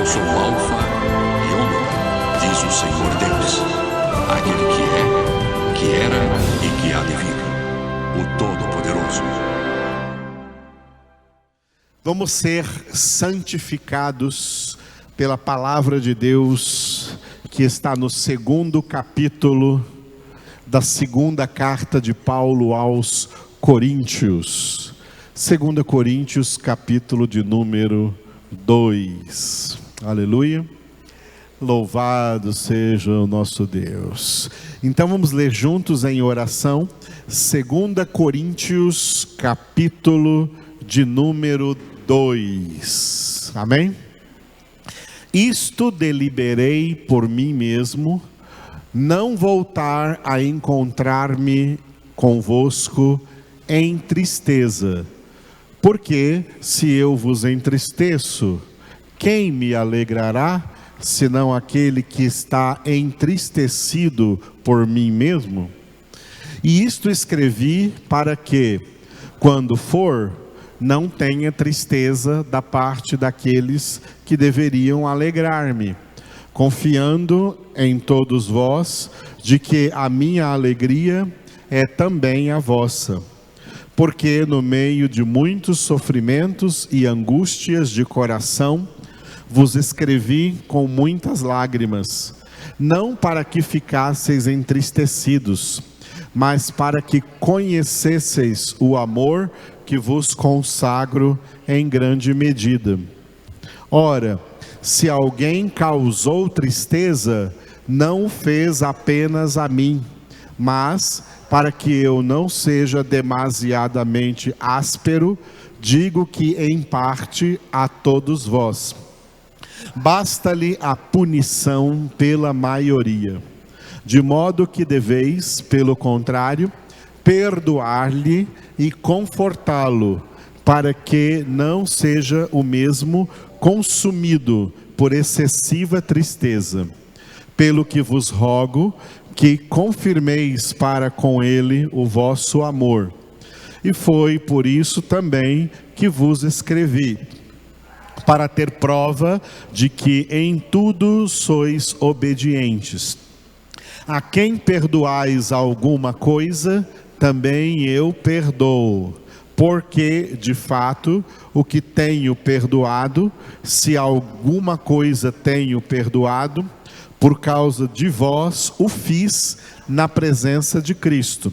sou o Alfa e Ômega, diz o Senhor Deus, aquele que era e que há de vir, o Todo-Poderoso. Vamos ser santificados pela palavra de Deus, que está no 2º capítulo da 2ª carta de Paulo aos Coríntios. 2 Coríntios, capítulo de número 2. Aleluia. Louvado seja o nosso Deus. Então vamos ler juntos em oração 2 Coríntios, capítulo de número 2. Amém? Isto deliberei por mim mesmo, não voltar a encontrar-me convosco em tristeza. Porque se eu vos entristeço, quem me alegrará, senão aquele que está entristecido por mim mesmo? E isto escrevi para que, quando for, não tenha tristeza da parte daqueles que deveriam alegrar-me, confiando em todos vós, de que a minha alegria é também a vossa. Porque no meio de muitos sofrimentos e angústias de coração, vos escrevi com muitas lágrimas, não para que ficasseis entristecidos, mas para que conhecesseis o amor que vos consagro em grande medida. Ora, se alguém causou tristeza, não o fez apenas a mim, mas para que eu não seja demasiadamente áspero, digo que em parte a todos vós. Basta-lhe a punição pela maioria, de modo que deveis, pelo contrário, perdoar-lhe e confortá-lo, para que não seja o mesmo consumido por excessiva tristeza. Pelo que vos rogo, que confirmeis para com ele o vosso amor. E foi por isso também que vos escrevi, para ter prova de que em tudo sois obedientes. A quem perdoais alguma coisa, também eu perdoo. Porque, de fato, o que tenho perdoado, se alguma coisa tenho perdoado, por causa de vós o fiz na presença de Cristo,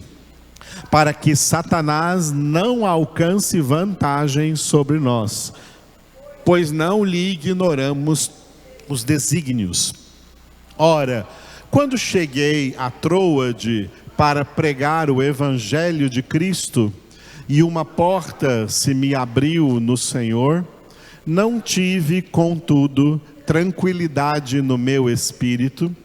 para que Satanás não alcance vantagem sobre nós, pois não lhe ignoramos os desígnios. Ora, quando cheguei a Troade para pregar o Evangelho de Cristo, e uma porta se me abriu no Senhor, não tive, contudo, tranquilidade no meu espírito,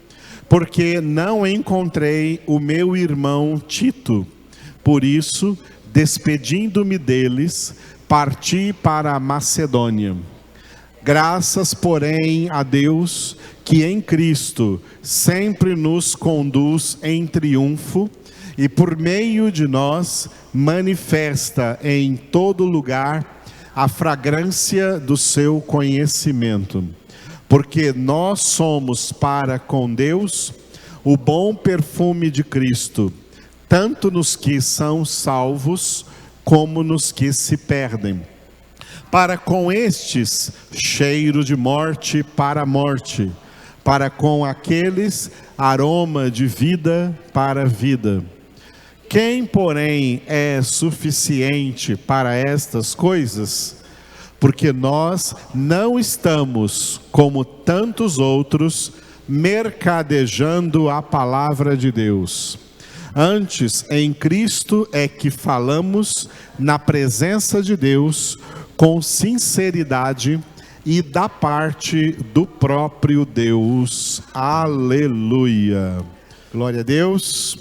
porque não encontrei o meu irmão Tito. Por isso, despedindo-me deles, parti para a Macedônia. Graças, porém, a Deus, que em Cristo sempre nos conduz em triunfo, e por meio de nós manifesta em todo lugar a fragrância do seu conhecimento. Porque nós somos para com Deus o bom perfume de Cristo, tanto nos que são salvos, como nos que se perdem. Para com estes, cheiro de morte para a morte, para com aqueles, aroma de vida para a vida. Quem, porém, é suficiente para estas coisas? Porque nós não estamos, como tantos outros, mercadejando a palavra de Deus. Antes, em Cristo é que falamos na presença de Deus, com sinceridade e da parte do próprio Deus. Aleluia. Glória a Deus.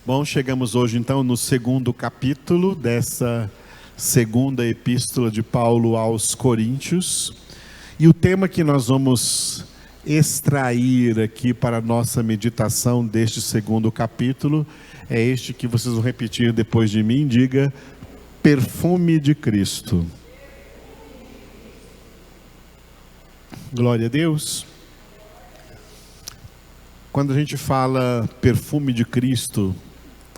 Bom, chegamos hoje então no 2º capítulo dessa 2ª epístola de Paulo aos Coríntios. E o tema que nós vamos extrair aqui para a nossa meditação deste 2º capítulo é este que vocês vão repetir depois de mim. Diga: perfume de Cristo. Glória a Deus. Quando a gente fala perfume de Cristo,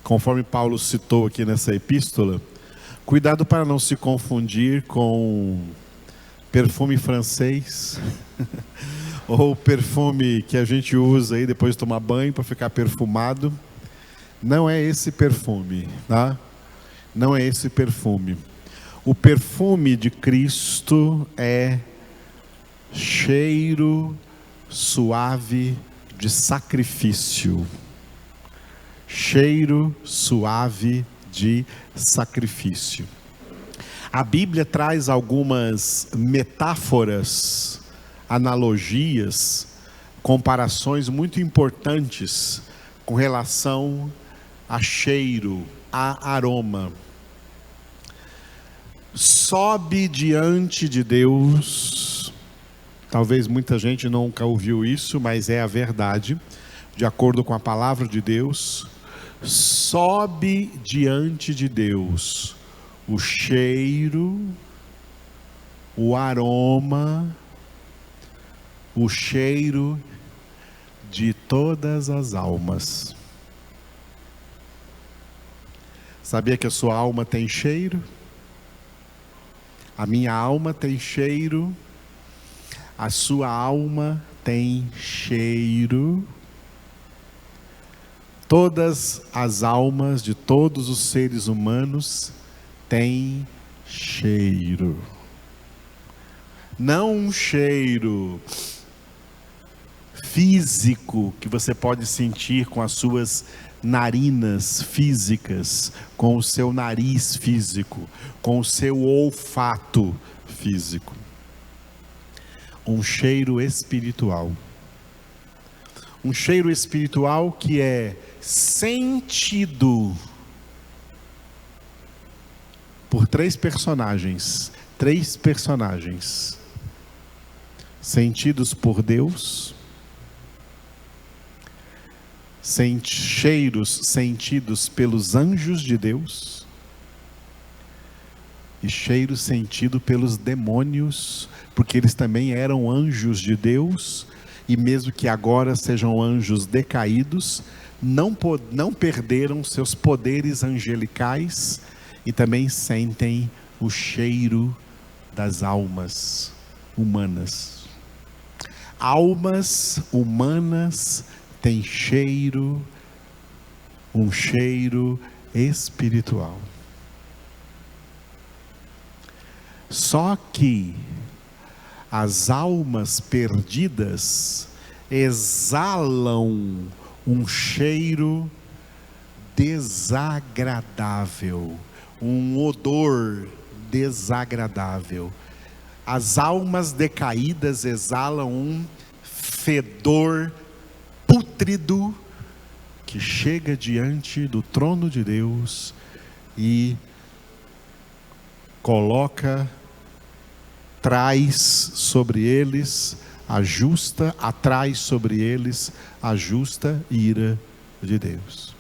conforme Paulo citou aqui nessa epístola, cuidado para não se confundir com perfume francês ou perfume que a gente usa aí depois de tomar banho para ficar perfumado. Não é esse perfume, tá? Não é esse perfume. O perfume de Cristo é cheiro suave de sacrifício. Cheiro suave de sacrifício. A Bíblia traz algumas metáforas, analogias, comparações muito importantes com relação a cheiro, a aroma. Sobe diante de Deus. Talvez muita gente nunca ouviu isso, mas é a verdade, de acordo com a palavra de Deus. Sobe diante de Deus o cheiro, o aroma, o cheiro de todas as almas. Sabia que a sua alma tem cheiro? A minha alma tem cheiro. A sua alma tem cheiro. Todas as almas de todos os seres humanos têm cheiro. Não um cheiro físico que você pode sentir com as suas narinas físicas, com o seu nariz físico, com o seu olfato físico. Um cheiro espiritual. Um cheiro espiritual que é sentido por três personagens. Sentidos por Deus. Cheiros sentidos pelos anjos de Deus. E cheiro sentido pelos demônios, porque eles também eram anjos de Deus, e mesmo que agora sejam anjos decaídos, não perderam seus poderes angelicais, e também sentem o cheiro das almas humanas. Almas humanas têm cheiro, um cheiro espiritual. Só que as almas perdidas exalam um cheiro desagradável, um odor desagradável. As almas decaídas exalam um fedor pútrido que chega diante do trono de Deus e traz sobre eles atrai sobre eles a justa ira de Deus.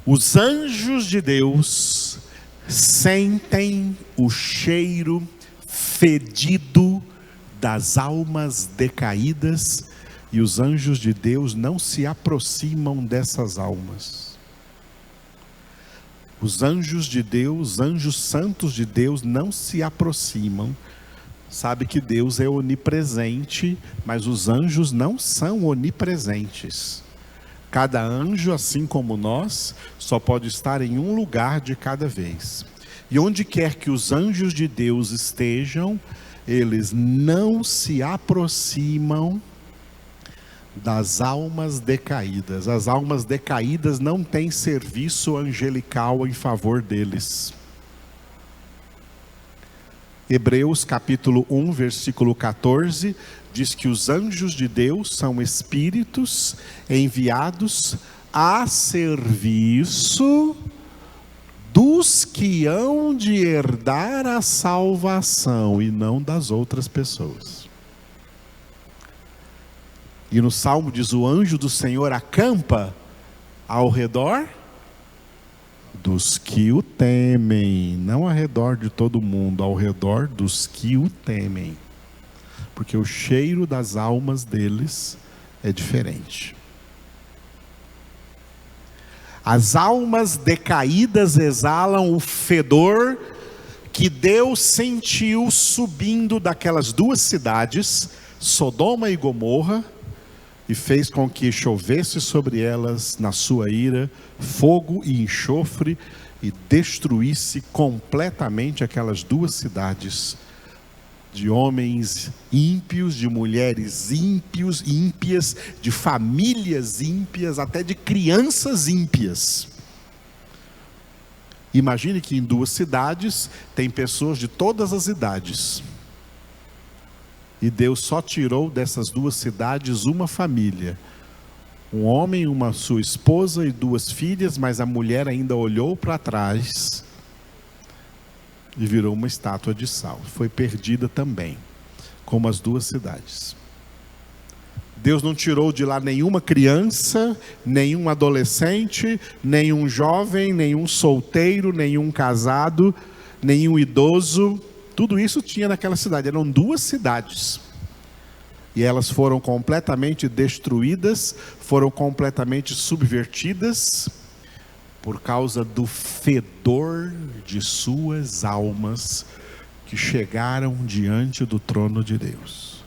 Os anjos de Deus sentem o cheiro fedido das almas decaídas, e os anjos de Deus não se aproximam dessas almas. Os anjos de Deus, anjos santos de Deus, não se aproximam. Sabe que Deus é onipresente, mas os anjos não são onipresentes. Cada anjo, assim como nós, só pode estar em um lugar de cada vez. E onde quer que os anjos de Deus estejam, eles não se aproximam das almas decaídas. As almas decaídas não têm serviço angelical em favor deles. Hebreus capítulo 1, versículo 14, diz que os anjos de Deus são espíritos enviados a serviço dos que hão de herdar a salvação, e não das outras pessoas. E no Salmo diz: o anjo do Senhor acampa ao redor dos que o temem. Não ao redor de todo mundo, ao redor dos que o temem. porque o cheiro das almas deles é diferente. As almas decaídas exalam o fedor que Deus sentiu subindo daquelas duas cidades, Sodoma e Gomorra, e fez com que chovesse sobre elas, na sua ira, fogo e enxofre, e destruísse completamente aquelas duas cidades, de homens ímpios, de mulheres ímpias, de famílias ímpias, até de crianças ímpias. Imagine que em duas cidades tem pessoas de todas as idades. E Deus só tirou dessas duas cidades uma família. Um homem, uma sua esposa e duas filhas, mas a mulher ainda olhou para trás e virou uma estátua de sal. Foi perdida também, como as duas cidades. Deus não tirou de lá nenhuma criança, nenhum adolescente, nenhum jovem, nenhum solteiro, nenhum casado, nenhum idoso. Tudo isso tinha naquela cidade. Eram duas cidades. E elas foram completamente destruídas, foram completamente subvertidas, por causa do fedor de suas almas que chegaram diante do trono de Deus.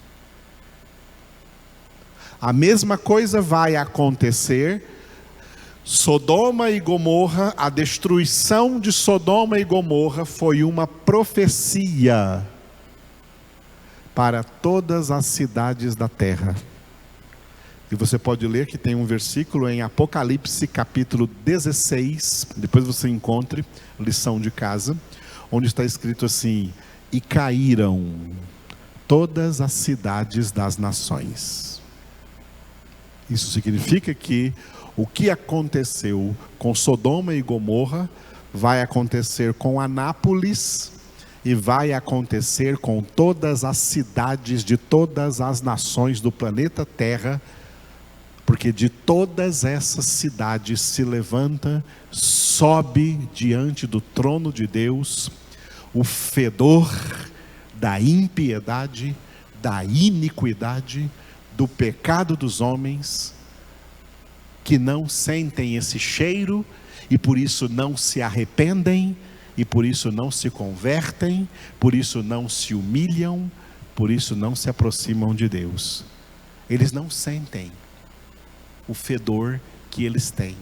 A mesma coisa vai acontecer. Sodoma e Gomorra, a destruição de Sodoma e Gomorra foi uma profecia para todas as cidades da terra. E você pode ler que tem um versículo em Apocalipse capítulo 16, depois você encontre, lição de casa, onde está escrito assim: e caíram todas as cidades das nações. Isso significa que o que aconteceu com Sodoma e Gomorra vai acontecer com Anápolis e vai acontecer com todas as cidades de todas as nações do planeta Terra, porque de todas essas cidades se levanta, sobe diante do trono de Deus o fedor da impiedade, da iniquidade, do pecado dos homens, que não sentem esse cheiro e por isso não se arrependem, e por isso não se convertem, por isso não se humilham, por isso não se aproximam de Deus. Eles não sentem o fedor que eles têm.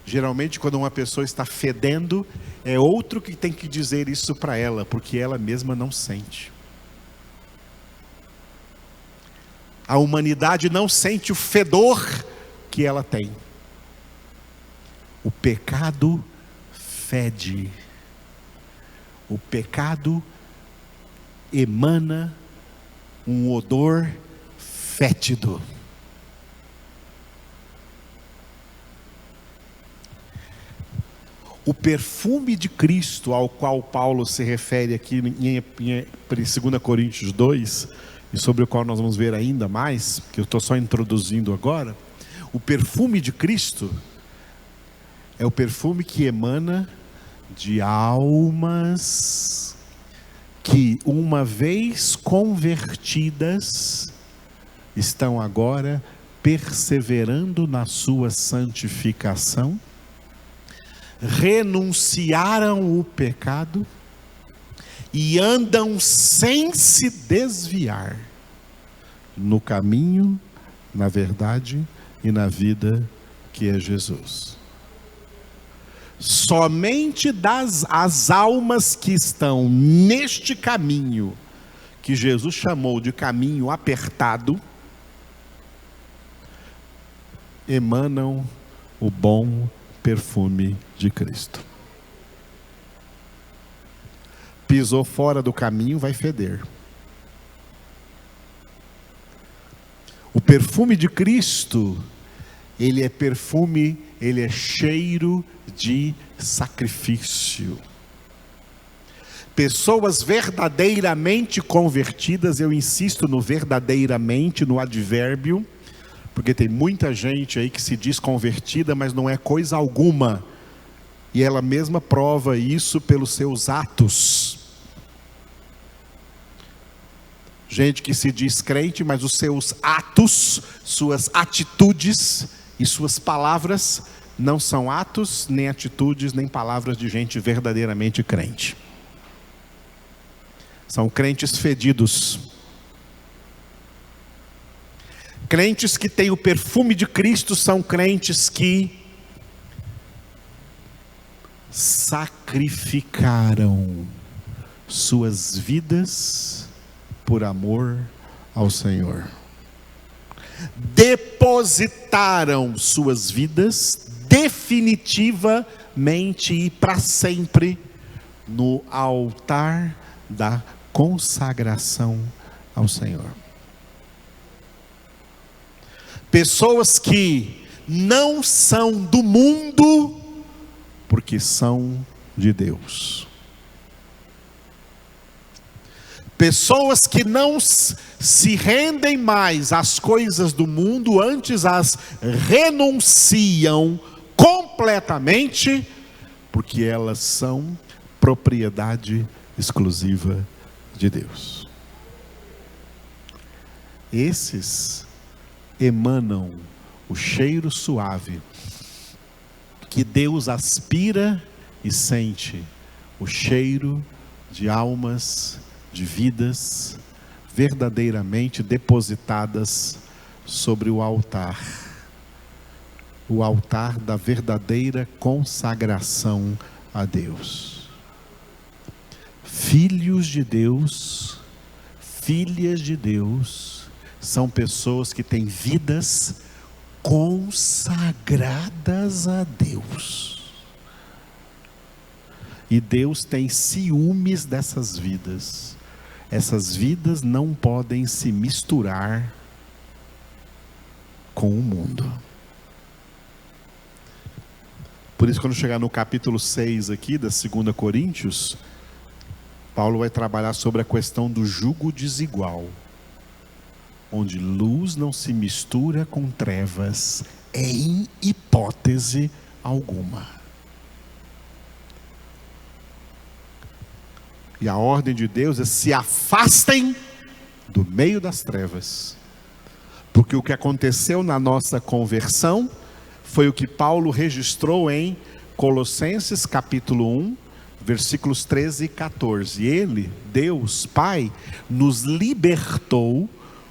Geralmente, quando uma pessoa está fedendo, é outro que tem que dizer isso para ela, porque ela mesma não sente. A humanidade não sente o fedor que ela tem. O pecado fede. O pecado emana um odor fétido. O perfume de Cristo, ao qual Paulo se refere aqui em 2 Coríntios 2, e sobre o qual nós vamos ver ainda mais, que eu estou só introduzindo agora, o perfume de Cristo é o perfume que emana de almas que, uma vez convertidas, estão agora perseverando na sua santificação, renunciaram o pecado e andam sem se desviar no caminho, na verdade e na vida que é Jesus. Somente as almas que estão neste caminho, que Jesus chamou de caminho apertado, emanam o bom perfume de Cristo. Pisou fora do caminho, vai feder. O perfume de Cristo, ele é perfume, ele é cheiro de sacrifício. Pessoas verdadeiramente convertidas, eu insisto no verdadeiramente, no advérbio, porque tem muita gente aí que se diz convertida, mas não é coisa alguma. E ela mesma prova isso pelos seus atos. Gente que se diz crente, mas os seus atos, suas atitudes e suas palavras não são atos, nem atitudes, nem palavras de gente verdadeiramente crente. São crentes fedidos. Crentes que têm o perfume de Cristo são crentes que sacrificaram suas vidas por amor ao Senhor. Depositaram suas vidas definitivamente e para sempre no altar da consagração ao Senhor. Pessoas que não são do mundo, porque são de Deus. Pessoas que não se rendem mais às coisas do mundo, antes as renunciam completamente, porque elas são propriedade exclusiva de Deus. Esses emanam o cheiro suave que Deus aspira e sente, o cheiro de almas, de vidas verdadeiramente depositadas sobre o altar da verdadeira consagração a Deus. Filhos de Deus, filhas de Deus, são pessoas que têm vidas consagradas a Deus. E Deus tem ciúmes dessas vidas. Essas vidas não podem se misturar com o mundo. Por isso, quando chegar no capítulo 6 aqui, da 2 Coríntios, Paulo vai trabalhar sobre a questão do jugo desigual, onde luz não se mistura com trevas em hipótese alguma. E a ordem de Deus é: se afastem do meio das trevas. Porque o que aconteceu na nossa conversão foi o que Paulo registrou em Colossenses capítulo 1, versículos 13 e 14. Ele, Deus Pai, nos libertou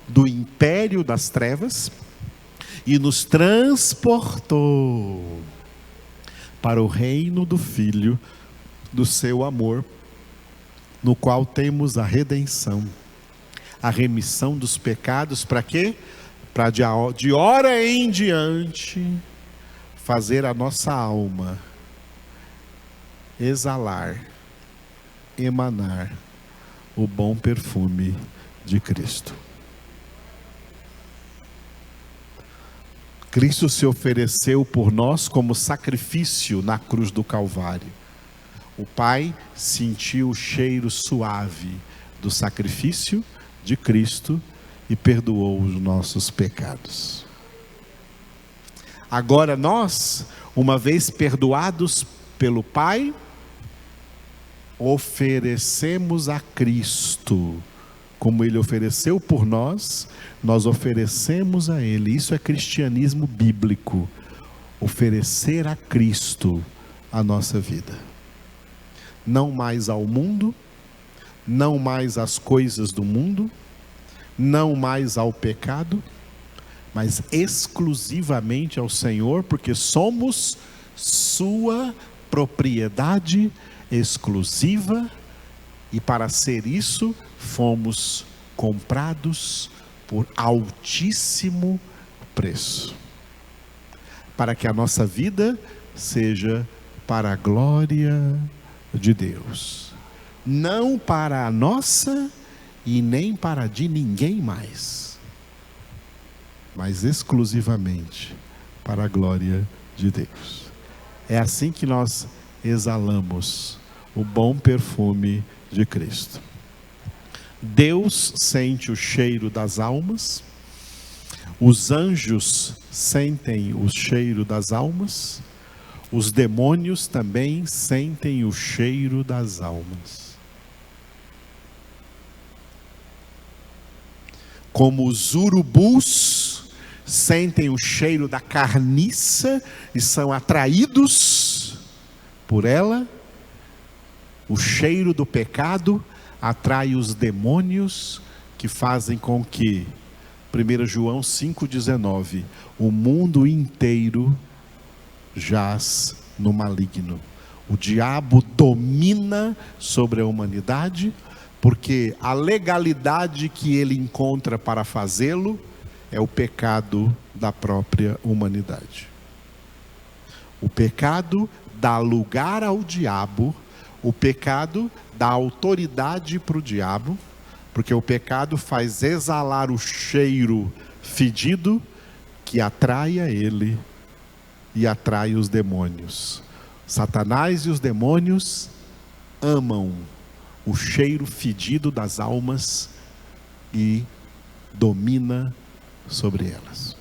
do império das trevas e nos transportou para o reino do Filho do seu amor, no qual temos a redenção, a remissão dos pecados. Para quê? Para de hora em diante fazer a nossa alma exalar, emanar o bom perfume de Cristo. Cristo se ofereceu por nós como sacrifício na cruz do Calvário. O Pai sentiu o cheiro suave do sacrifício de Cristo e perdoou os nossos pecados. Agora nós, uma vez perdoados pelo Pai, oferecemos a Cristo, como Ele ofereceu por nós, nós oferecemos a Ele. Isso é cristianismo bíblico, oferecer a Cristo a nossa vida. Não mais ao mundo, não mais às coisas do mundo, não mais ao pecado, mas exclusivamente ao Senhor, porque somos sua propriedade exclusiva, e para ser isso, fomos comprados por altíssimo preço, para que a nossa vida seja para a glória de Deus, não para a nossa e nem para a de ninguém mais, mas exclusivamente para a glória de Deus. É assim que nós exalamos o bom perfume de Cristo. Deus sente o cheiro das almas, os anjos sentem o cheiro das almas, os demônios também sentem o cheiro das almas. como os urubus sentem o cheiro da carniça e são atraídos por ela, o cheiro do pecado atrai os demônios, que fazem com que, 1 João 5,19, o mundo inteiro jaz no maligno. O diabo domina sobre a humanidade, porque a legalidade que ele encontra para fazê-lo é o pecado da própria humanidade. O pecado dá lugar ao diabo, o pecado dá autoridade para o diabo, porque o pecado faz exalar o cheiro fedido que atrai a ele e atrai os demônios. Satanás e os demônios amam o cheiro fedido das almas e domina sobre elas.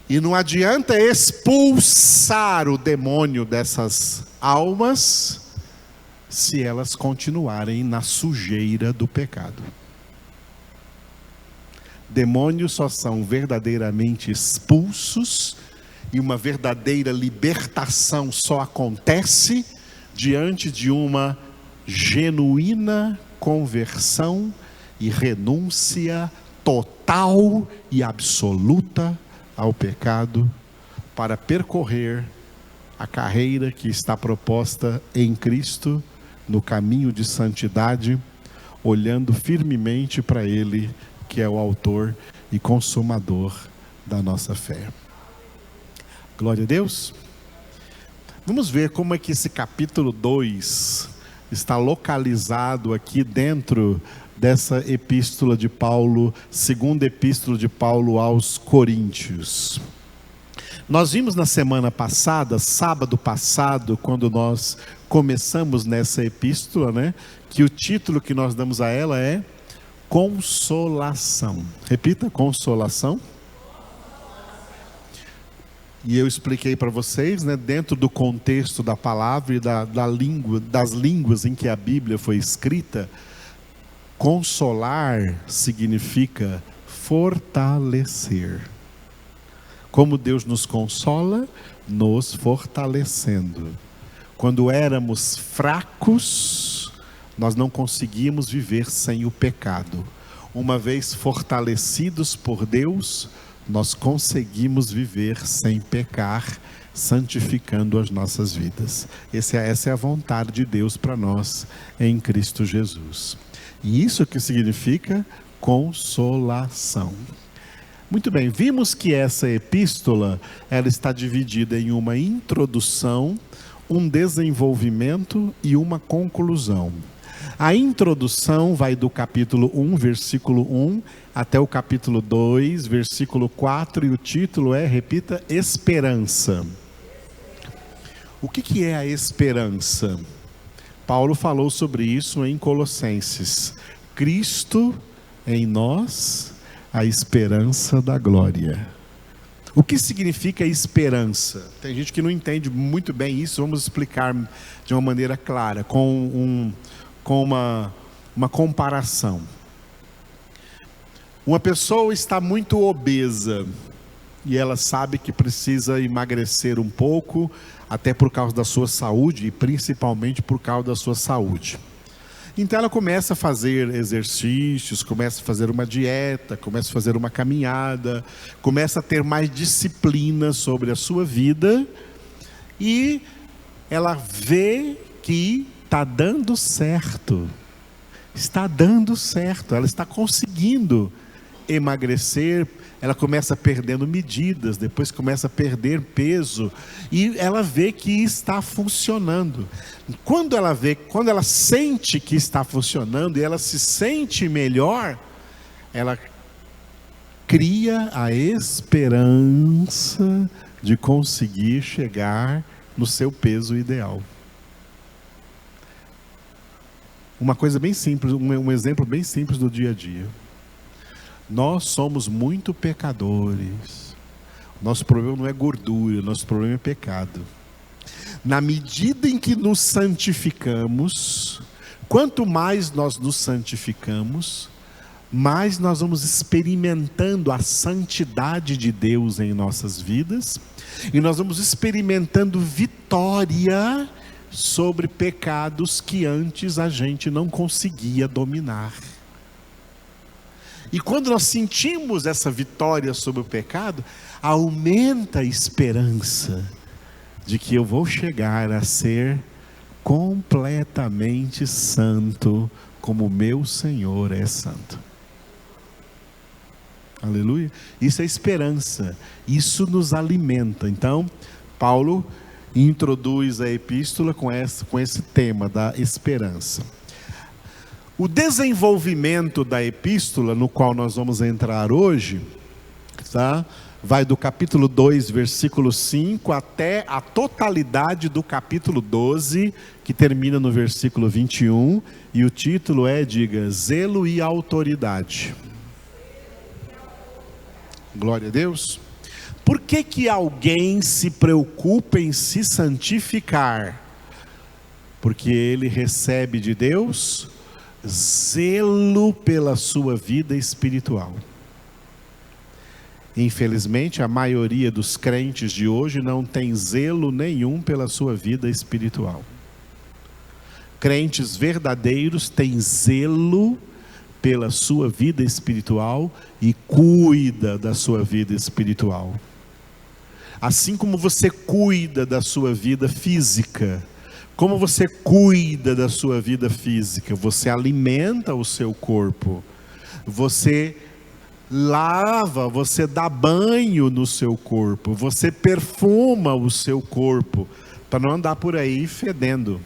E não adianta expulsar o demônio dessas almas se elas continuarem na sujeira do pecado. Demônios só são verdadeiramente expulsos e uma verdadeira libertação só acontece diante de uma genuína conversão e renúncia total e absoluta ao pecado, para percorrer a carreira que está proposta em Cristo, no caminho de santidade, olhando firmemente para Ele, que é o autor e consumador da nossa fé. Glória a Deus. Vamos ver como é que esse capítulo 2 está localizado aqui dentro dessa epístola de Paulo, segunda epístola de Paulo aos Coríntios. Nós vimos na semana passada, sábado passado, quando nós começamos nessa epístola, né, que o título que nós damos a ela é Consolação. Repita, consolação. E eu expliquei para vocês, né, dentro do contexto da palavra e das línguas em que a Bíblia foi escrita, consolar significa fortalecer. Como Deus nos consola, nos fortalecendo. Quando éramos fracos, nós não conseguíamos viver sem o pecado. Uma vez fortalecidos por Deus, nós conseguimos viver sem pecar, santificando as nossas vidas. Essa é a vontade de Deus para nós em Cristo Jesus. E isso que significa consolação. Muito bem, vimos que essa epístola, ela está dividida em uma introdução, um desenvolvimento e uma conclusão. A introdução vai do capítulo 1, versículo 1, até o capítulo 2, versículo 4, e o título é, repita, Esperança. O que é a esperança? Paulo falou sobre isso em Colossenses. Cristo em nós, a esperança da glória. O que significa esperança? Tem gente que não entende muito bem isso, vamos explicar de uma maneira clara, com uma comparação. Uma pessoa está muito obesa e ela sabe que precisa emagrecer um pouco, até por causa da sua saúde e principalmente por causa da sua saúde. Então ela começa a fazer exercícios, começa a fazer uma dieta, começa a fazer uma caminhada, começa a ter mais disciplina sobre a sua vida e ela vê que está dando certo. Está dando certo, ela está conseguindo emagrecer, ela começa perdendo medidas, depois começa a perder peso e ela vê que está funcionando. Quando ela sente que está funcionando e ela se sente melhor, ela cria a esperança de conseguir chegar no seu peso ideal. Uma coisa bem simples, um exemplo bem simples do dia a dia. Nós somos muito pecadores. Nosso problema não é gordura, nosso problema é pecado. Na medida em que nos santificamos, Quanto mais nós nos santificamos, mais nós vamos experimentando a santidade de Deus em nossas vidas, e nós vamos experimentando vitória sobre pecados que antes a gente não conseguia dominar. E quando nós sentimos essa vitória sobre o pecado, aumenta a esperança de que eu vou chegar a ser completamente santo, como meu Senhor é santo. Aleluia. Isso é esperança, isso nos alimenta. Então, Paulo introduz a epístola com esse tema da esperança. O desenvolvimento da epístola, no qual nós vamos entrar hoje, tá? Vai do capítulo 2, versículo 5, até a totalidade do capítulo 12, que termina no versículo 21, e o título é, diga, zelo e autoridade. Glória a Deus. Por que alguém se preocupa em se santificar? Porque ele recebe de Deus zelo pela sua vida espiritual. Infelizmente, a maioria dos crentes de hoje não tem zelo nenhum pela sua vida espiritual. Crentes verdadeiros têm zelo pela sua vida espiritual e cuida da sua vida espiritual. Assim como você cuida da sua vida física, como você cuida da sua vida física? Você alimenta o seu corpo, você lava, você dá banho no seu corpo, você perfuma o seu corpo, para não andar por aí fedendo.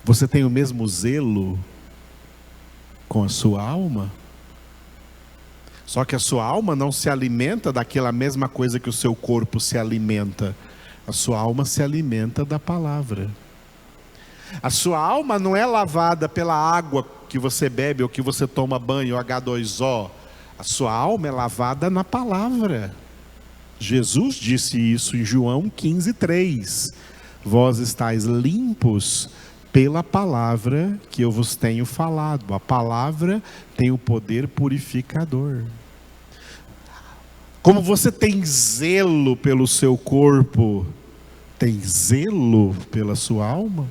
Você tem o mesmo zelo com a sua alma? Só que a sua alma não se alimenta daquela mesma coisa que o seu corpo se alimenta. A sua alma se alimenta da palavra. A sua alma não é lavada pela água que você bebe ou que você toma banho, H2O. A sua alma é lavada na palavra. Jesus disse isso em João 15:3. Vós estáis limpos pela palavra que eu vos tenho falado. A palavra tem o poder purificador. Como você tem zelo pelo seu corpo, tem zelo pela sua alma?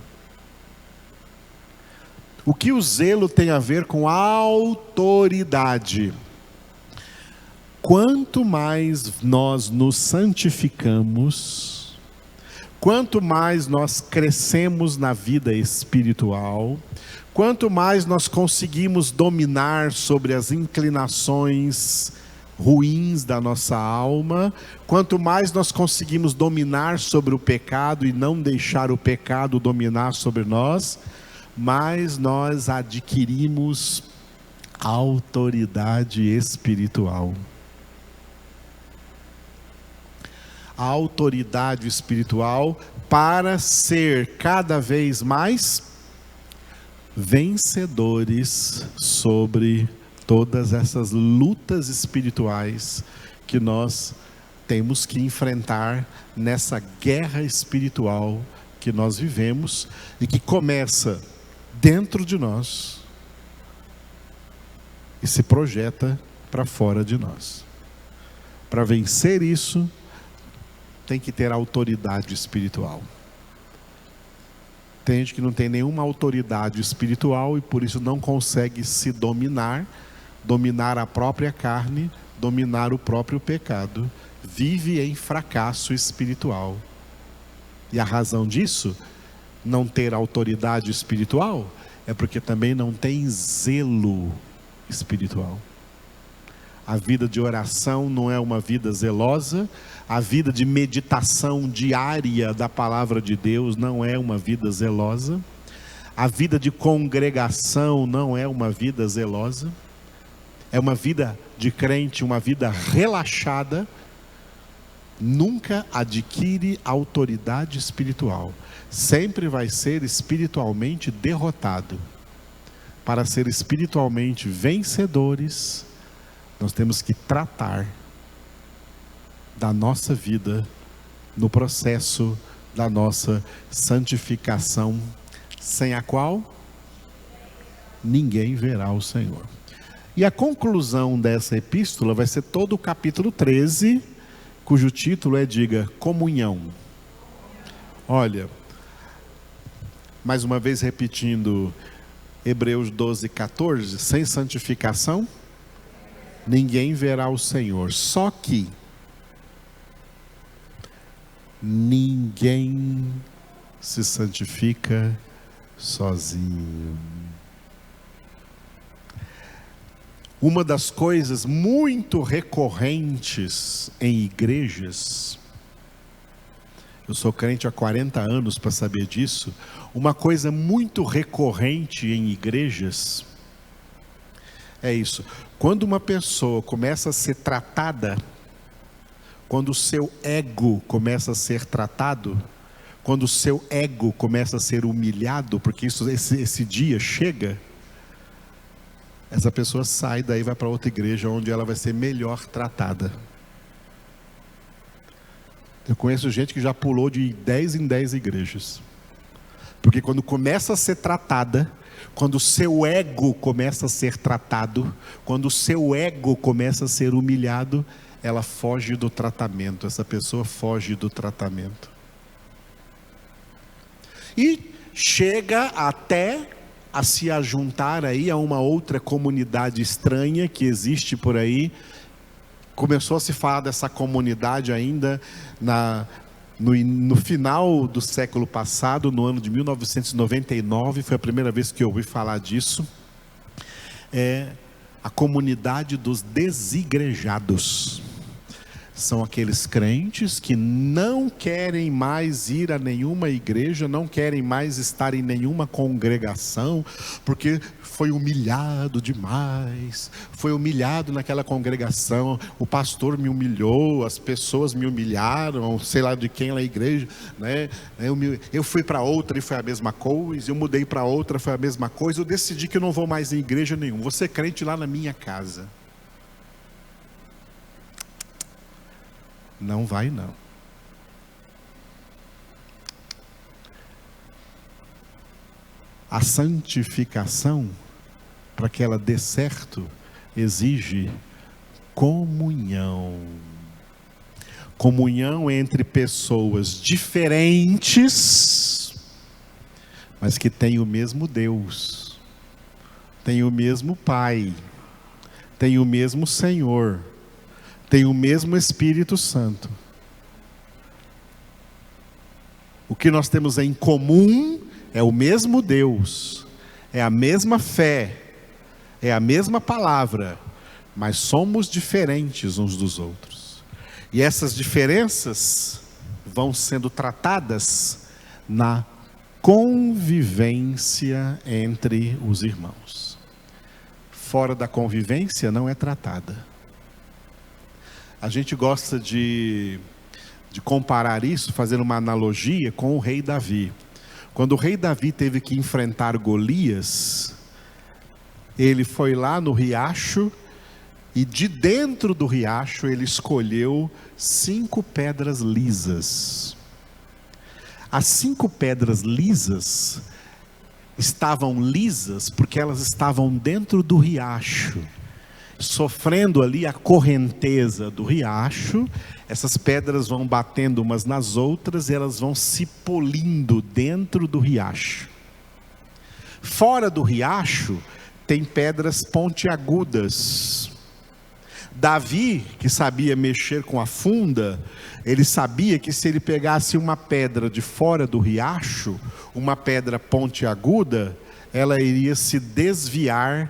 O que o zelo tem a ver com autoridade? Quanto mais nós nos santificamos, quanto mais nós crescemos na vida espiritual, quanto mais nós conseguimos dominar sobre as inclinações ruins da nossa alma, quanto mais nós conseguimos dominar sobre o pecado e não deixar o pecado dominar sobre nós, mais nós adquirimos autoridade espiritual. A autoridade espiritual para ser cada vez mais vencedores sobre todas essas lutas espirituais que nós temos que enfrentar nessa guerra espiritual que nós vivemos e que começa dentro de nós e se projeta para fora de nós. Para vencer isso, tem que ter autoridade espiritual. Tem gente que não tem nenhuma autoridade espiritual e por isso não consegue se dominar a própria carne, dominar o próprio pecado, vive em fracasso espiritual. E a razão disso, não ter autoridade espiritual, é porque também não tem zelo espiritual. A vida de oração não é uma vida zelosa, a vida de meditação diária da palavra de Deus não é uma vida zelosa, a vida de congregação não é uma vida zelosa, é uma vida de crente, uma vida relaxada, nunca adquire autoridade espiritual, sempre vai ser espiritualmente derrotado. Para ser espiritualmente vencedores, nós temos que tratar da nossa vida no processo da nossa santificação sem a qual ninguém verá o Senhor. E a conclusão dessa epístola vai ser todo o capítulo 13, cujo título é, diga, comunhão. Olha, mais uma vez repetindo Hebreus 12, 14, sem santificação, ninguém verá o Senhor. Só que ninguém se santifica sozinho. Uma das coisas muito recorrentes em igrejas, eu sou crente há 40 anos para saber disso, uma coisa muito recorrente em igrejas é isso: quando uma pessoa começa a ser tratada, quando o seu ego começa a ser tratado, quando o seu ego começa a ser humilhado, porque esse dia chega, essa pessoa sai daí e vai para outra igreja onde ela vai ser melhor tratada. Eu conheço gente que já pulou de 10 em 10 igrejas. Porque quando começa a ser tratada, quando o seu ego começa a ser tratado, quando o seu ego começa a ser humilhado, ela foge do tratamento, essa pessoa foge do tratamento. E chega até a se ajuntar aí a uma outra comunidade estranha que existe por aí. Começou a se falar dessa comunidade ainda no final do século passado, no ano de 1999, foi a primeira vez que eu ouvi falar disso. É a comunidade dos desigrejados. São aqueles crentes que não querem mais ir a nenhuma igreja, não querem mais estar em nenhuma congregação, porque foi humilhado demais, foi humilhado naquela congregação, o pastor me humilhou, as pessoas me humilharam, sei lá de quem na igreja, né? Eu fui para outra e foi a mesma coisa, eu mudei para outra, foi a mesma coisa, eu decidi que eu não vou mais em igreja nenhuma, vou ser crente lá na minha casa. Não vai não. A santificação, para que ela dê certo, exige comunhão. Comunhão entre pessoas diferentes, mas que têm o mesmo Deus, têm o mesmo Pai, têm o mesmo Senhor, tem o mesmo Espírito Santo. O que nós temos em comum é o mesmo Deus, é a mesma fé, é a mesma palavra, mas somos diferentes uns dos outros. E essas diferenças vão sendo tratadas na convivência entre os irmãos. Fora da convivência não é tratada. A gente gosta de comparar isso, fazendo uma analogia com o rei Davi. Quando o rei Davi teve que enfrentar Golias, ele foi lá no riacho e de dentro do riacho ele escolheu 5 pedras lisas. As 5 pedras lisas estavam lisas porque elas estavam dentro do riacho, sofrendo ali a correnteza do riacho. Essas pedras vão batendo umas nas outras e elas vão se polindo dentro do riacho. Fora do riacho tem pedras pontiagudas. Davi, que sabia mexer com a funda, ele sabia que se ele pegasse uma pedra de fora do riacho, uma pedra pontiaguda, ela iria se desviar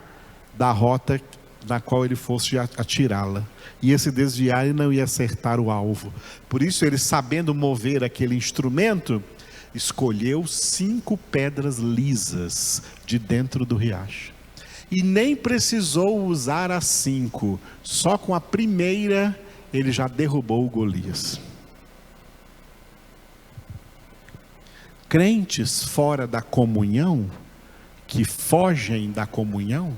da rota na qual ele fosse atirá-la, ia se desviar e não ia acertar o alvo. Por isso ele, sabendo mover aquele instrumento, escolheu 5 pedras lisas de dentro do riacho, e nem precisou usar as 5, só com a primeira ele já derrubou o Golias. Crentes fora da comunhão, que fogem da comunhão,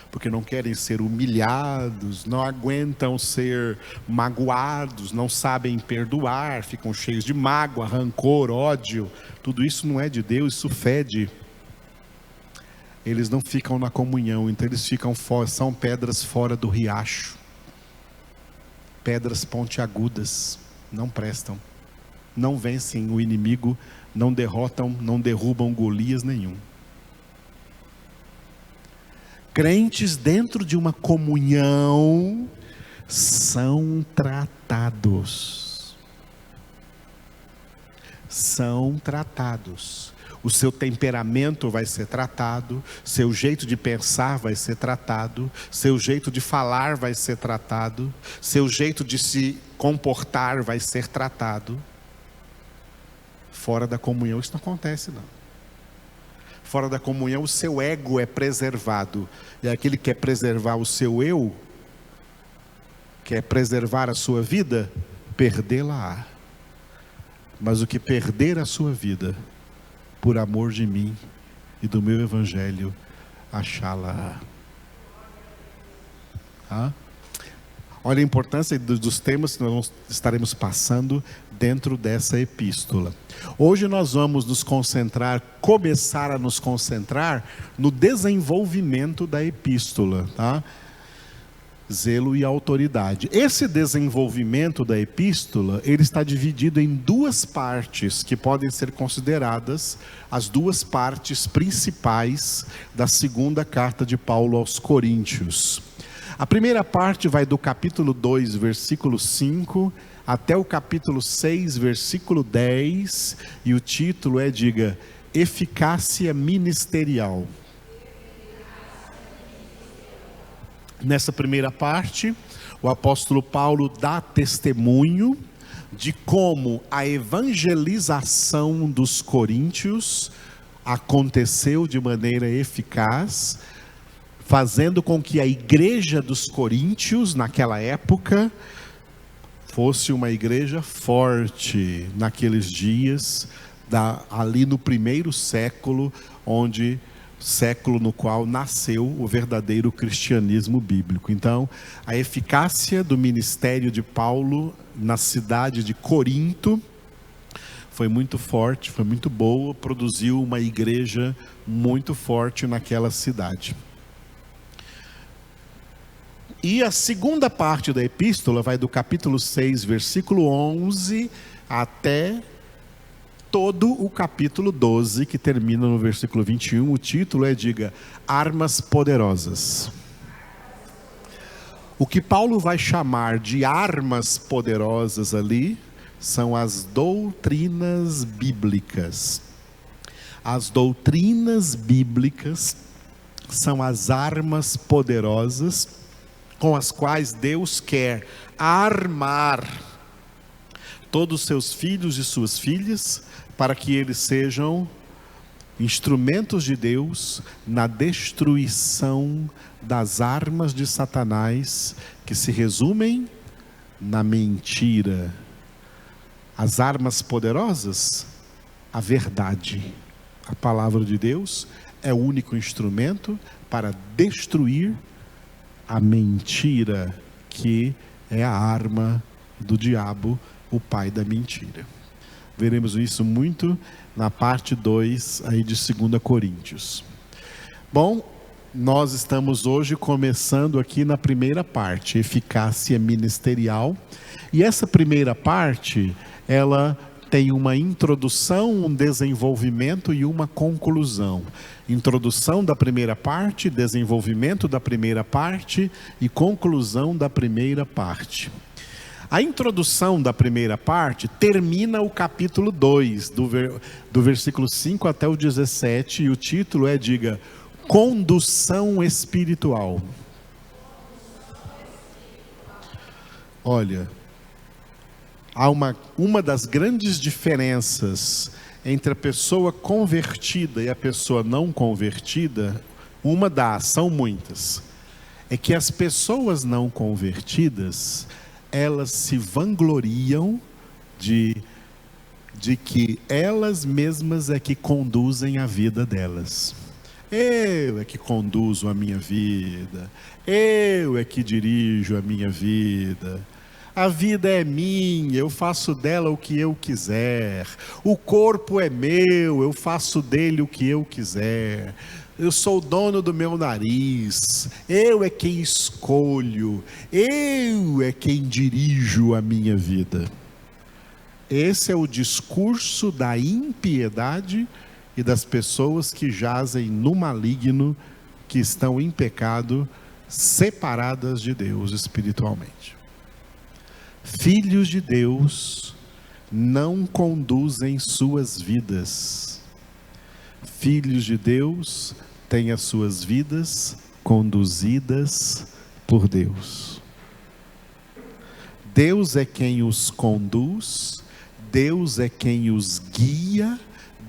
porque não querem ser humilhados, não aguentam ser magoados, não sabem perdoar, ficam cheios de mágoa, rancor, ódio. Tudo isso não é de Deus, isso fede. eles não ficam na comunhão, então eles ficam fora, são pedras fora do riacho, pedras pontiagudas, não prestam, não vencem o inimigo, não derrotam, não derrubam Golias nenhum. Crentes dentro de uma comunhão são tratados. São tratados. O seu temperamento vai ser tratado, seu jeito de pensar vai ser tratado, seu jeito de falar vai ser tratado, seu jeito de se comportar vai ser tratado. Fora da comunhão isso não acontece, não. Fora da comunhão o seu ego é preservado, e aquele que quer preservar o seu eu, quer preservar a sua vida, perdê-la-á. Mas o que perder a sua vida, por amor de mim e do meu evangelho, achá-la. Olha a importância dos temas que nós estaremos passando dentro dessa epístola. Hoje nós vamos começar a nos concentrar no desenvolvimento da epístola, tá? Zelo e autoridade. Esse desenvolvimento da epístola, ele está dividido em duas partes que podem ser consideradas as duas partes principais da segunda carta de Paulo aos Coríntios. A primeira parte vai do capítulo 2, versículo 5, até o capítulo 6, versículo 10, e o título diga, eficácia ministerial. Nessa primeira parte, o apóstolo Paulo dá testemunho de como a evangelização dos coríntios aconteceu de maneira eficaz, fazendo com que a igreja dos coríntios, naquela época, fosse uma igreja forte naqueles dias, ali no primeiro século, século no qual nasceu o verdadeiro cristianismo bíblico. Então, a eficácia do ministério de Paulo na cidade de Corinto foi muito forte, foi muito boa, produziu uma igreja muito forte naquela cidade. E a segunda parte da epístola vai do capítulo 6, versículo 11, até todo o capítulo 12, que termina no versículo 21, o título diga, armas poderosas. O que Paulo vai chamar de armas poderosas ali, são as doutrinas bíblicas. As doutrinas bíblicas são as armas poderosas, com as quais Deus quer armar todos os seus filhos e suas filhas, para que eles sejam instrumentos de Deus na destruição das armas de Satanás, que se resumem na mentira. As armas poderosas, a verdade. A palavra de Deus é o único instrumento para destruir a mentira, que é a arma do diabo, o pai da mentira. Veremos isso muito na parte 2 aí de 2 Coríntios. Bom, nós estamos hoje começando aqui na primeira parte, eficácia ministerial. E essa primeira parte, ela tem uma introdução, um desenvolvimento e uma conclusão. Introdução da primeira parte, desenvolvimento da primeira parte e conclusão da primeira parte. A introdução da primeira parte termina o capítulo 2, do versículo 5 até o 17, e o título diga, condução espiritual. Olha, há uma das grandes diferenças entre a pessoa convertida e a pessoa não convertida, são muitas, é que as pessoas não convertidas, elas se vangloriam de que elas mesmas é que conduzem a vida delas. Eu é que conduzo a minha vida, eu é que dirijo a minha vida, a vida é minha, eu faço dela o que eu quiser, o corpo é meu, eu faço dele o que eu quiser. Eu sou o dono do meu nariz, eu é quem escolho, eu é quem dirijo a minha vida. Esse é o discurso da impiedade e das pessoas que jazem no maligno, que estão em pecado, separadas de Deus espiritualmente. Filhos de Deus não conduzem suas vidas. Filhos de Deus têm as suas vidas conduzidas por Deus. Deus é quem os conduz, Deus é quem os guia,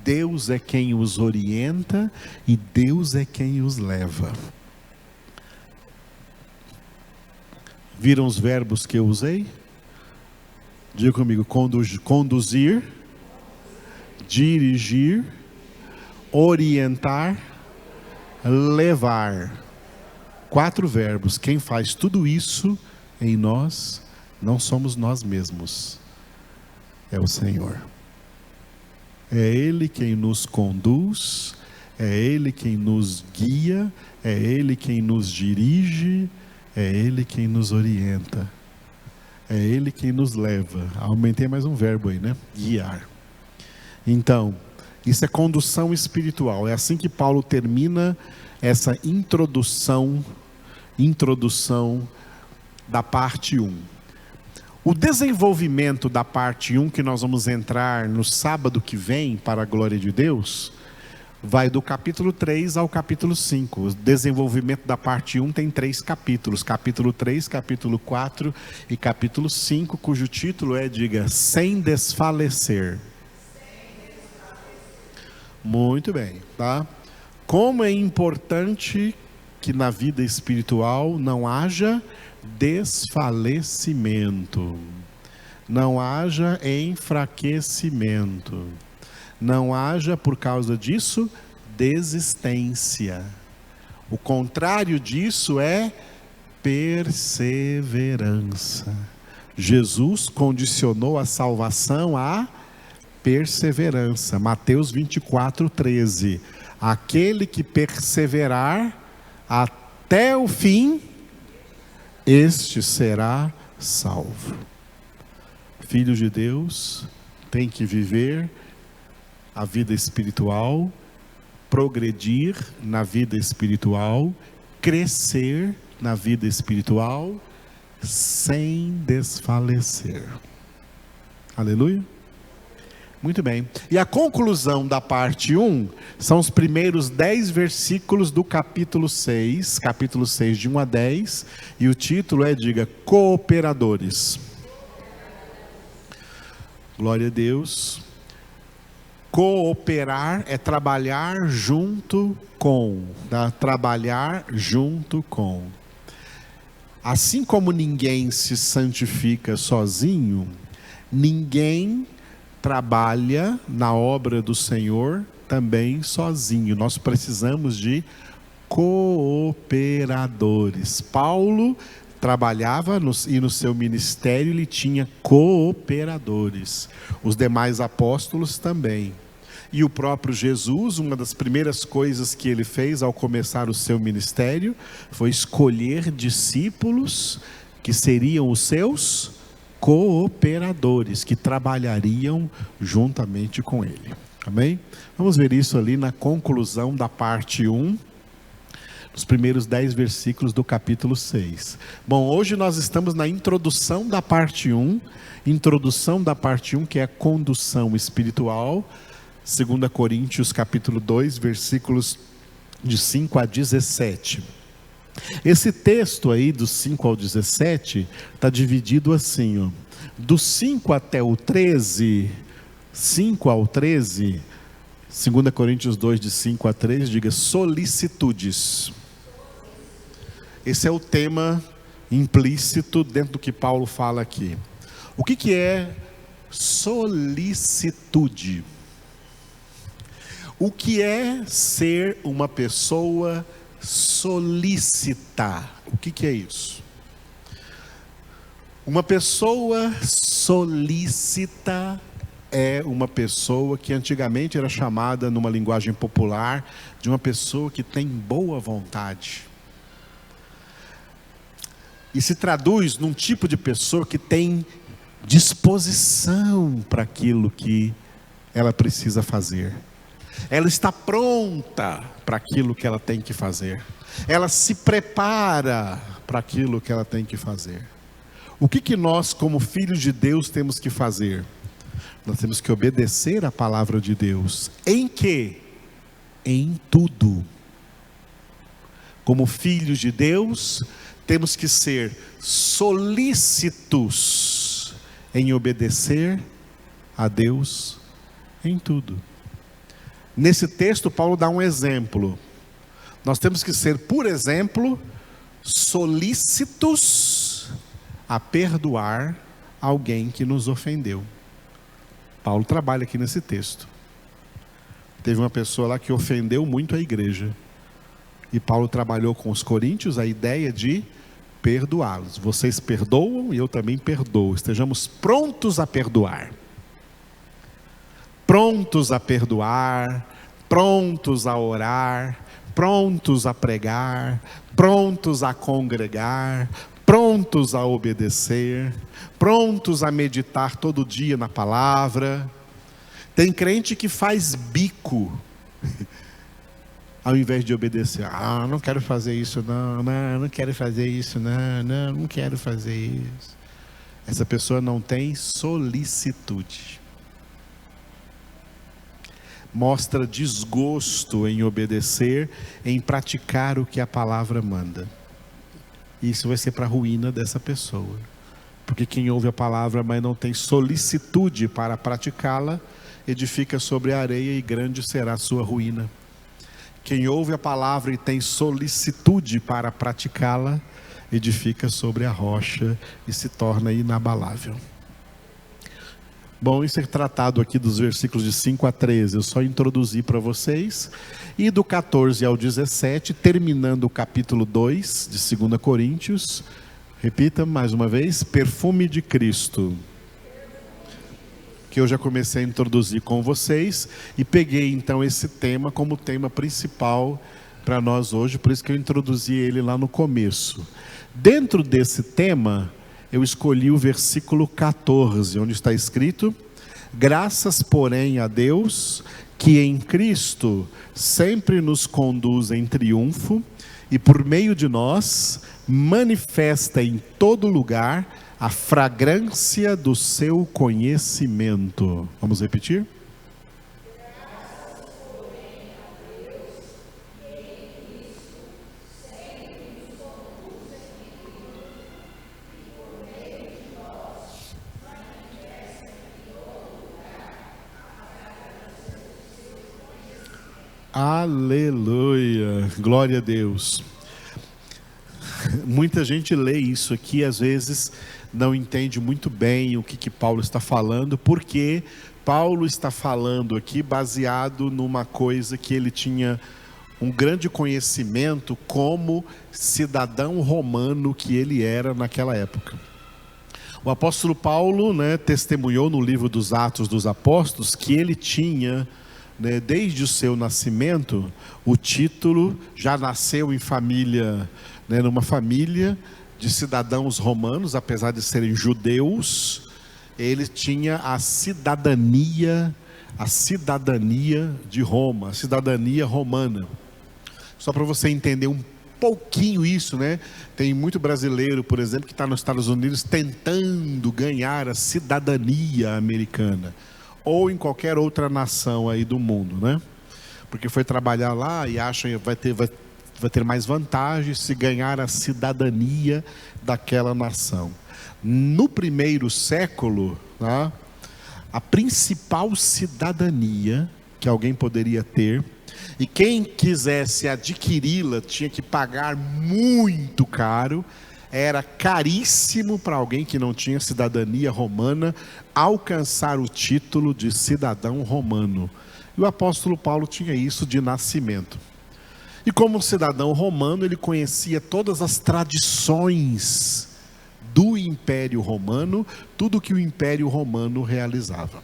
Deus é quem os orienta e Deus é quem os leva. Viram os verbos que eu usei? Diga comigo: conduzir, dirigir, orientar, levar. 4 verbos. Quem faz tudo isso em nós não somos nós mesmos, é o Senhor. É Ele quem nos conduz, é Ele quem nos guia, é Ele quem nos dirige, é Ele quem nos orienta, é Ele quem nos leva. Aumentei mais um verbo aí, né? Guiar. Então, isso é condução espiritual. É assim que Paulo termina essa introdução da parte 1. O desenvolvimento da parte 1, que nós vamos entrar no sábado que vem, para a glória de Deus, vai do capítulo 3 ao capítulo 5. O desenvolvimento da parte 1 tem 3 capítulos. Capítulo 3, capítulo 4 e capítulo 5, cujo título é, diga, sem desfalecer. Muito bem, tá? Como é importante que na vida espiritual não haja desfalecimento, não haja enfraquecimento, não haja, por causa disso, desistência. O contrário disso é perseverança. Jesus condicionou a salvação à perseverança. Mateus 24:13. Aquele que perseverar até o fim, este será salvo. Filhos de Deus têm que viver a vida espiritual, progredir na vida espiritual, crescer na vida espiritual, sem desfalecer. Aleluia? Muito bem. E a conclusão da parte 1 são os primeiros 10 versículos do capítulo 6 de 1 a 10, e o título é, diga, cooperadores. Glória a Deus. Cooperar é trabalhar junto com, tá? Trabalhar junto com. Assim como ninguém se santifica sozinho, ninguém trabalha na obra do Senhor também sozinho. Nós precisamos de cooperadores. Paulo trabalhava e no seu ministério ele tinha cooperadores. Os demais apóstolos também. E o próprio Jesus, uma das primeiras coisas que ele fez ao começar o seu ministério foi escolher discípulos que seriam os seus cooperadores, que trabalhariam juntamente com ele. Amém? Vamos ver isso ali na conclusão da parte 1, nos primeiros 10 versículos do capítulo 6. Bom, hoje nós estamos na introdução da parte 1, que é a condução espiritual, 2 Coríntios capítulo 2, versículos de 5 a 17. Esse texto aí, dos 5 ao 17, está dividido assim, ó. Do 5 até o 13, 5 ao 13, 2 Coríntios 2, de 5 a 13, diga solicitudes. Esse é o tema implícito dentro do que Paulo fala aqui. O que é solicitude? O que é ser uma pessoa solícita? O que é isso? Uma pessoa solícita é uma pessoa que antigamente era chamada, numa linguagem popular, de uma pessoa que tem boa vontade. E se traduz num tipo de pessoa que tem disposição para aquilo que ela precisa fazer. Ela está pronta para aquilo que ela tem que fazer. Ela se prepara para aquilo que ela tem que fazer. O que nós, como filhos de Deus, temos que fazer? Nós temos que obedecer a palavra de Deus. Em quê? Em tudo. Como filhos de Deus, temos que ser solícitos em obedecer a Deus em tudo. Nesse texto, Paulo dá um exemplo. Nós temos que ser, por exemplo, solícitos a perdoar alguém que nos ofendeu. Paulo trabalha aqui nesse texto. Teve uma pessoa lá que ofendeu muito a igreja. E Paulo trabalhou com os coríntios a ideia de perdoá-los. Vocês perdoam e eu também perdoo. Estejamos prontos a perdoar. Prontos a perdoar, prontos a orar, prontos a pregar, prontos a congregar, prontos a obedecer, prontos a meditar todo dia na palavra. Tem crente que faz bico ao invés de obedecer. Não quero fazer isso não quero fazer isso não quero fazer isso. Essa pessoa não tem solicitude. Mostra desgosto em obedecer, em praticar o que a palavra manda. Isso vai ser para a ruína dessa pessoa. Porque quem ouve a palavra, mas não tem solicitude para praticá-la, edifica sobre a areia e grande será a sua ruína. Quem ouve a palavra e tem solicitude para praticá-la, edifica sobre a rocha e se torna inabalável. Bom, isso é tratado aqui dos versículos de 5 a 13, eu só introduzi para vocês. E do 14 ao 17, terminando o capítulo 2 de 2 Coríntios, repita mais uma vez, perfume de Cristo. Que eu já comecei a introduzir com vocês, e peguei então esse tema como tema principal para nós hoje, por isso que eu introduzi ele lá no começo. Dentro desse tema, eu escolhi o versículo 14, onde está escrito: graças, porém, a Deus, que em Cristo sempre nos conduz em triunfo, e por meio de nós, manifesta em todo lugar a fragrância do seu conhecimento. Vamos repetir? Aleluia, glória a Deus. Muita gente lê isso aqui, às vezes não entende muito bem o que Paulo está falando, porque Paulo está falando aqui baseado numa coisa que ele tinha um grande conhecimento como cidadão romano que ele era naquela época. O apóstolo Paulo, testemunhou no livro dos Atos dos Apóstolos que ele tinha, desde o seu nascimento, o título, já nasceu em família, numa família de cidadãos romanos, apesar de serem judeus, ele tinha a cidadania de Roma, a cidadania romana. Só para você entender um pouquinho isso, tem muito brasileiro, por exemplo, que está nos Estados Unidos tentando ganhar a cidadania americana, ou em qualquer outra nação aí do mundo, porque foi trabalhar lá e acha que vai ter mais vantagem se ganhar a cidadania daquela nação. No primeiro século, a principal cidadania que alguém poderia ter, e quem quisesse adquiri-la tinha que pagar muito caro, era caríssimo para alguém que não tinha cidadania romana alcançar o título de cidadão romano. E o apóstolo Paulo tinha isso de nascimento. E como cidadão romano, ele conhecia todas as tradições do Império Romano, tudo que o Império Romano realizava.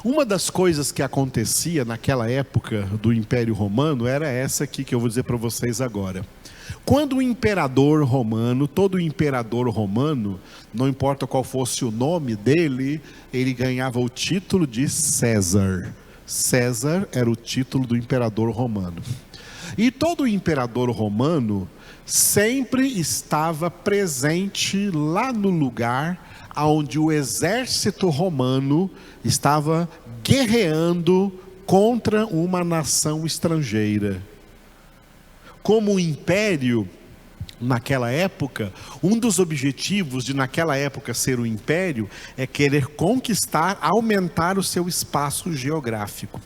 Uma das coisas que acontecia naquela época do Império Romano era essa aqui que eu vou dizer para vocês agora. Quando o imperador romano, todo imperador romano, não importa qual fosse o nome dele, ele ganhava o título de César. César era o título do imperador romano. E todo imperador romano sempre estava presente lá no lugar onde o exército romano estava guerreando contra uma nação estrangeira. Como o império, naquela época, um dos objetivos de naquela época ser um império é querer conquistar, aumentar o seu espaço geográfico,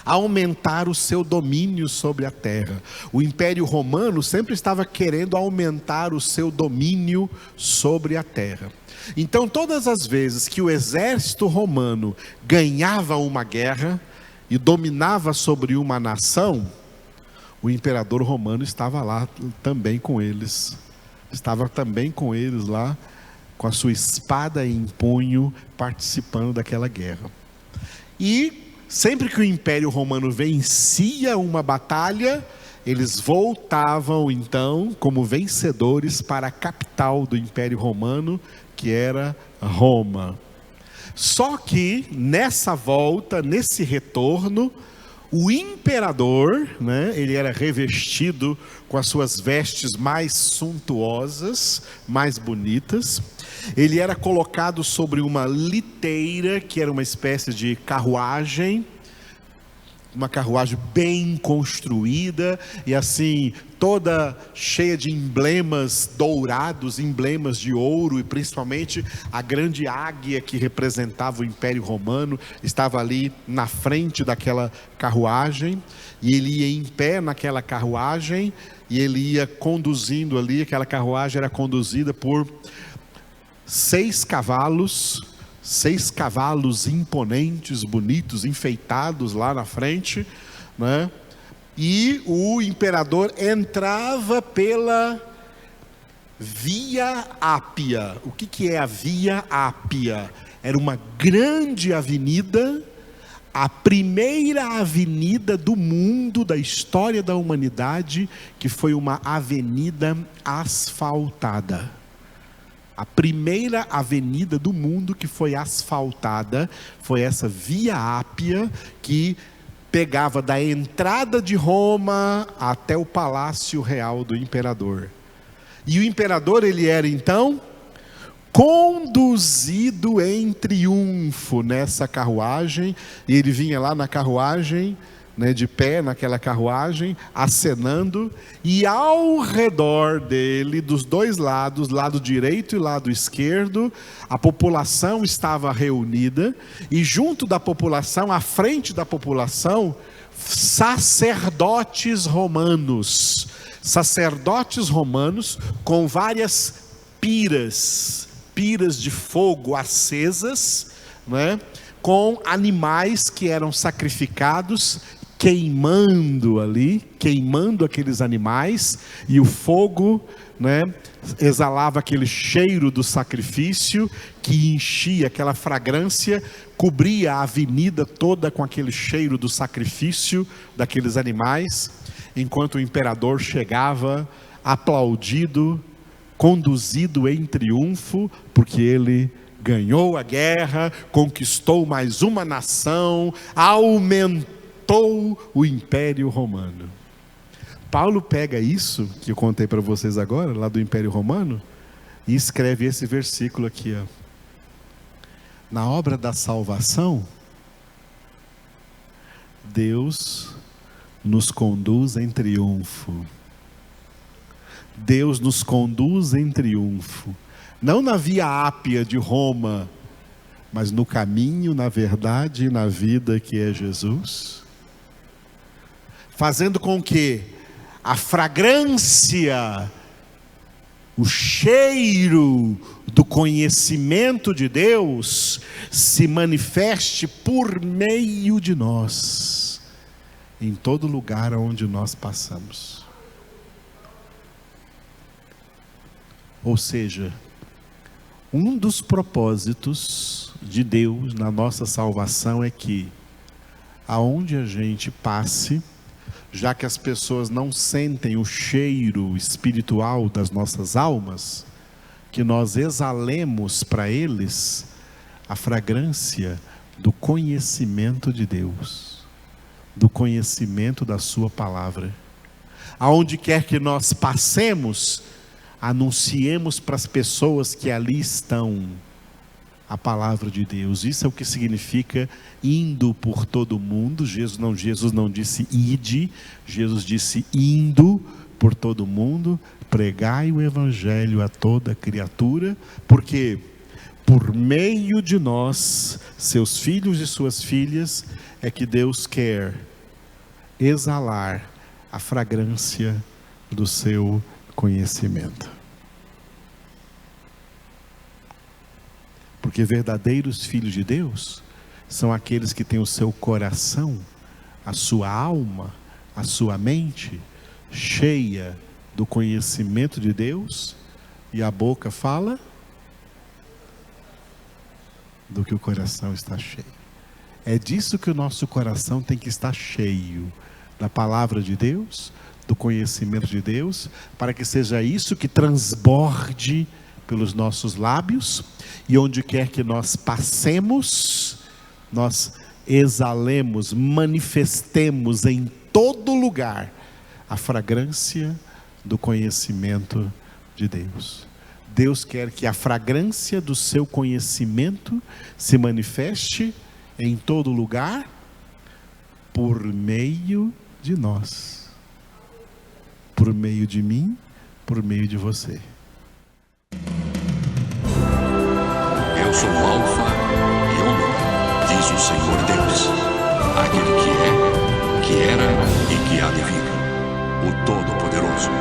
aumentar o seu domínio sobre a terra. O Império Romano sempre estava querendo aumentar o seu domínio sobre a terra. Então, todas as vezes que o exército romano ganhava uma guerra e dominava sobre uma nação, o imperador romano estava lá também com eles. Estava também com eles lá, com a sua espada em punho, participando daquela guerra. E sempre que o Império Romano vencia uma batalha, eles voltavam então como vencedores para a capital do Império Romano, que era Roma. Só que nessa volta, nesse retorno, o imperador, ele era revestido com as suas vestes mais suntuosas, mais bonitas. Ele era colocado sobre uma liteira, que era uma espécie de carruagem, uma carruagem bem construída, e assim, toda cheia de emblemas dourados, emblemas de ouro, e principalmente a grande águia que representava o Império Romano, estava ali na frente daquela carruagem, e ele ia em pé naquela carruagem, e ele ia conduzindo ali, aquela carruagem era conduzida por 6 cavalos imponentes, bonitos, enfeitados lá na frente, E o imperador entrava pela Via Ápia. O que é a Via Ápia? Era uma grande avenida, a primeira avenida do mundo, da história da humanidade, que foi uma avenida asfaltada. A primeira avenida do mundo que foi asfaltada foi essa Via Ápia, que pegava da entrada de Roma até o palácio real do imperador. E o imperador, ele era então conduzido em triunfo nessa carruagem, e ele vinha lá na carruagem, de pé naquela carruagem, acenando, e ao redor dele, dos dois lados, lado direito e lado esquerdo, a população estava reunida, e junto da população, à frente da população, sacerdotes romanos com várias piras de fogo acesas, com animais que eram sacrificados, queimando aqueles animais, e o fogo, exalava aquele cheiro do sacrifício, que enchia, aquela fragrância, cobria a avenida toda com aquele cheiro do sacrifício daqueles animais, enquanto o imperador chegava, aplaudido, conduzido em triunfo, porque ele ganhou a guerra, conquistou mais uma nação, aumentou o Império Romano. Paulo pega isso que eu contei para vocês agora, lá do Império Romano, e escreve esse versículo aqui, Na obra da salvação, Deus nos conduz em triunfo. Deus nos conduz em triunfo. Não na Via Ápia de Roma, mas no caminho, na verdade e na vida que é Jesus. Fazendo com que a fragrância, o cheiro do conhecimento de Deus se manifeste por meio de nós, em todo lugar onde nós passamos. Ou seja, Um dos propósitos de Deus na nossa salvação é que, aonde a gente passe, já que as pessoas não sentem o cheiro espiritual das nossas almas, que nós exalemos para eles a fragrância do conhecimento de Deus, do conhecimento da sua palavra. Aonde quer que nós passemos, anunciemos para as pessoas que ali estão a palavra de Deus. Isso é o que significa indo por todo o mundo. Jesus não disse ide, Jesus disse indo por todo o mundo, pregai o evangelho a toda criatura, porque por meio de nós, seus filhos e suas filhas, é que Deus quer exalar a fragrância do seu conhecimento. Porque verdadeiros filhos de Deus são aqueles que têm o seu coração, a sua alma, a sua mente cheia do conhecimento de Deus, e a boca fala do que o coração está cheio. É disso que o nosso coração tem que estar cheio, da palavra de Deus, do conhecimento de Deus, para que seja isso que transborde pelos nossos lábios, e onde quer que nós passemos, nós exalemos, manifestemos em todo lugar a fragrância do conhecimento de Deus. Deus quer que a fragrância do seu conhecimento se manifeste em todo lugar, por meio de nós, por meio de mim, por meio de você. Eu sou o Alfa e Ômega, diz o Senhor Deus, aquele que é, que era e que há de vir, o Todo-Poderoso.